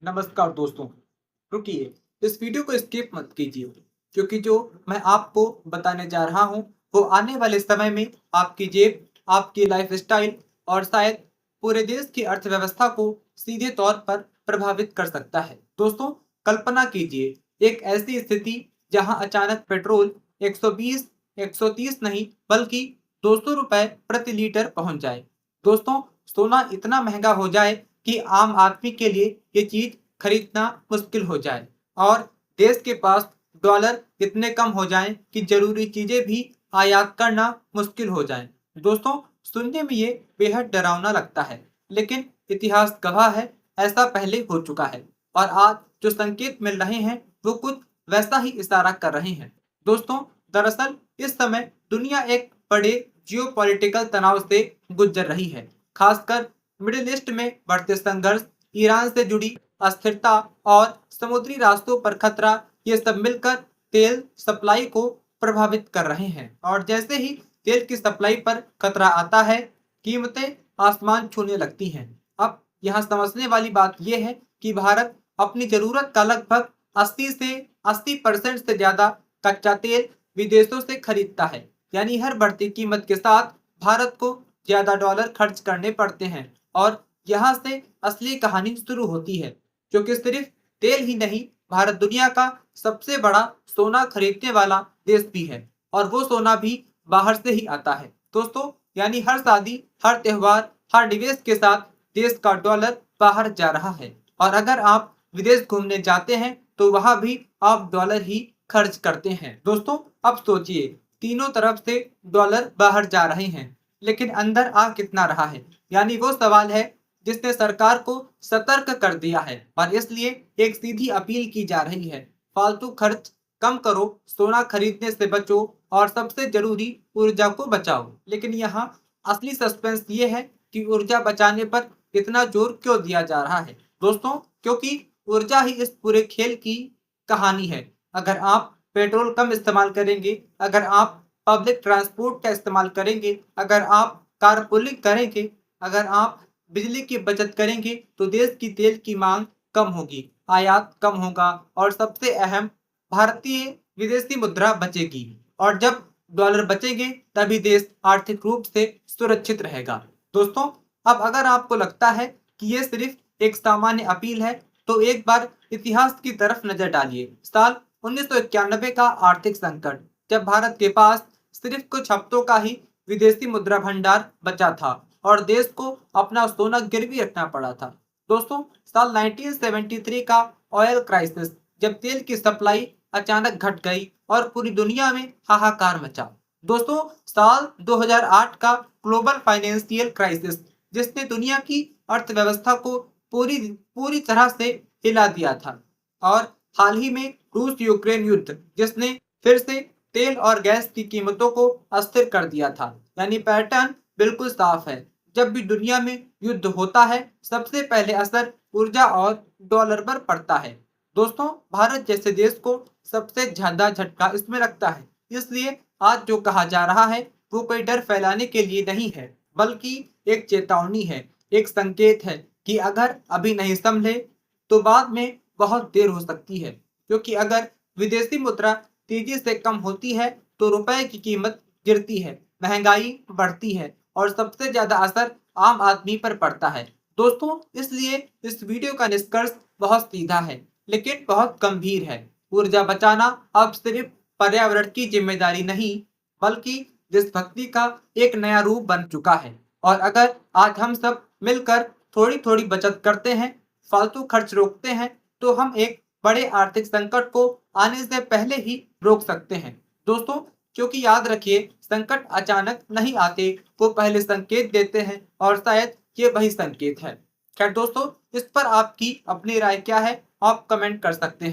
नमस्कार दोस्तों। रुकिए, इस वीडियो को स्किप मत कीजिए, क्योंकि जो मैं आपको बताने जा रहा हूँ वो आने वाले समय में आपकी जेब, आपकी लाइफस्टाइल और शायद पूरे देश की अर्थव्यवस्था को सीधे तौर पर प्रभावित कर सकता है। दोस्तों, कल्पना कीजिए एक ऐसी स्थिति जहां अचानक पेट्रोल 120, 130 नहीं बल्कि 200 रुपए प्रति लीटर पहुंच जाए। दोस्तों, सोना इतना महंगा हो जाए कि आम आदमी के लिए ये चीज खरीदना मुश्किल हो जाए और देश के पास डॉलर इतने कम हो जाएं कि जरूरी चीजें भी आयात करना मुश्किल हो जाए। दोस्तों, सुनने में ये बेहद डरावना लगता है, लेकिन इतिहास गवाह है ऐसा पहले हो चुका है और आज जो संकेत मिल रहे हैं वो कुछ वैसा ही इशारा कर रहे हैं। दोस्तों, दरअसल इस समय दुनिया एक बड़े जियोपॉलिटिकल तनाव से गुजर रही है, खासकर मिडिल ईस्ट में बढ़ते संघर्ष, ईरान से जुड़ी अस्थिरता और समुद्री रास्तों पर खतरा, ये सब मिलकर तेल सप्लाई को प्रभावित कर रहे हैं। और जैसे ही तेल की सप्लाई पर खतरा आता है, कीमतें आसमान छूने लगती हैं। अब यहाँ समझने वाली बात यह है कि भारत अपनी जरूरत का लगभग 80% से ज्यादा कच्चा तेल विदेशों से खरीदता है। यानी हर बढ़ती कीमत के साथ भारत को ज्यादा डॉलर खर्च करने पड़ते हैं और यहाँ से असली कहानी शुरू होती है, क्योंकि सिर्फ तेल ही नहीं, भारत दुनिया का सबसे बड़ा सोना खरीदने वाला देश भी है और वो सोना भी बाहर से ही आता है। दोस्तों, यानी हर शादी, हर त्योहार, हर निवेश के साथ देश का डॉलर बाहर जा रहा है और अगर आप विदेश घूमने जाते हैं तो वहां भी आप डॉलर ही खर्च करते हैं। दोस्तों, अब सोचिए, तीनों तरफ से डॉलर बाहर जा रहे हैं, लेकिन अंदर आ कितना रहा है? यानी वो सवाल है जिसने सरकार को सतर्क कर दिया है और इसलिए एक सीधी अपील की जा रही है, फालतू खर्च कम करो, सोना खरीदने से बचो और सबसे जरूरी ऊर्जा को बचाओ। लेकिन यहाँ असली सस्पेंस ये है कि ऊर्जा बचाने पर इतना जोर क्यों दिया जा रहा है। दोस्तों, क्योंकि ऊर्जा ही इस पूरे खेल की कहानी है। अगर आप पेट्रोल कम इस्तेमाल करेंगे, अगर आप पब्लिक ट्रांसपोर्ट का इस्तेमाल करेंगे, अगर आप कारपूलिंग करेंगे, अगर आप बिजली की बचत करेंगे तो देश की तेल की मांग कम होगी, आयात कम होगा और सबसे अहम, भारतीय विदेशी मुद्रा बचेगी और जब डॉलर बचेंगे तभी देश आर्थिक रूप से सुरक्षित रहेगा। दोस्तों, अब अगर आपको लगता है कि ये सिर्फ एक सामान्य अपील है तो एक बार इतिहास की तरफ नजर डालिए। साल 1991 का आर्थिक संकट, जब भारत के पास सिर्फ कुछ हफ्तों का ही विदेशी मुद्रा भंडार बचा था और देश को अपना सोना गिरवी रखना पड़ा था। दोस्तों, साल 1973 का ऑयल क्राइसिस, जब तेल की सप्लाई अचानक घट गई और पूरी दुनिया में हाहाकार मचा। दोस्तों, साल 2008 का ग्लोबल फाइनेंशियल क्राइसिस, जिसने दुनिया की अर्थव्यवस्था को पूरी पूरी तरह से हिला दिया था। और हाल ही में रूस यूक्रेन युद्ध, जिसने फिर से तेल और गैस की कीमतों को अस्थिर कर दिया था। यानी पैटर्न बिल्कुल साफ है, जब भी दुनिया में युद्ध होता है सबसे पहले असर ऊर्जा और डॉलर पर पड़ता है। दोस्तों, भारत जैसे देश को सबसे ज्यादा झटका इसमें लगता है। इसलिए आज जो कहा जा रहा है वो कोई डर फैलाने के लिए नहीं है, बल्कि एक चेतावनी है, एक संकेत है कि अगर अभी नहीं संभले तो बाद में बहुत देर हो सकती है। क्योंकि अगर विदेशी मुद्रा तेजी से कम होती है तो रुपए की कीमत गिरती है, महंगाई बढ़ती है और सबसे ज्यादा असर आम आदमी पर पड़ता है। दोस्तों, इसलिए इस वीडियो का निष्कर्ष बहुत सीधा है लेकिन बहुत गंभीर है। ऊर्जा बचाना अब सिर्फ पर्यावरण की जिम्मेदारी नहीं, बल्कि देशभक्ति का एक नया रूप बन चुका है। और अगर आज हम सब मिलकर थोड़ी थोड़ी बचत करते हैं, फालतू खर्च रोकते हैं, तो हम एक बड़े आर्थिक संकट को आने से पहले ही रोक सकते हैं। दोस्तों, क्योंकि याद रखिए, संकट अचानक नहीं आते, वो पहले संकेत देते हैं और शायद ये वही संकेत है। खैर दोस्तों, इस पर आपकी अपनी राय क्या है, आप कमेंट कर सकते हैं।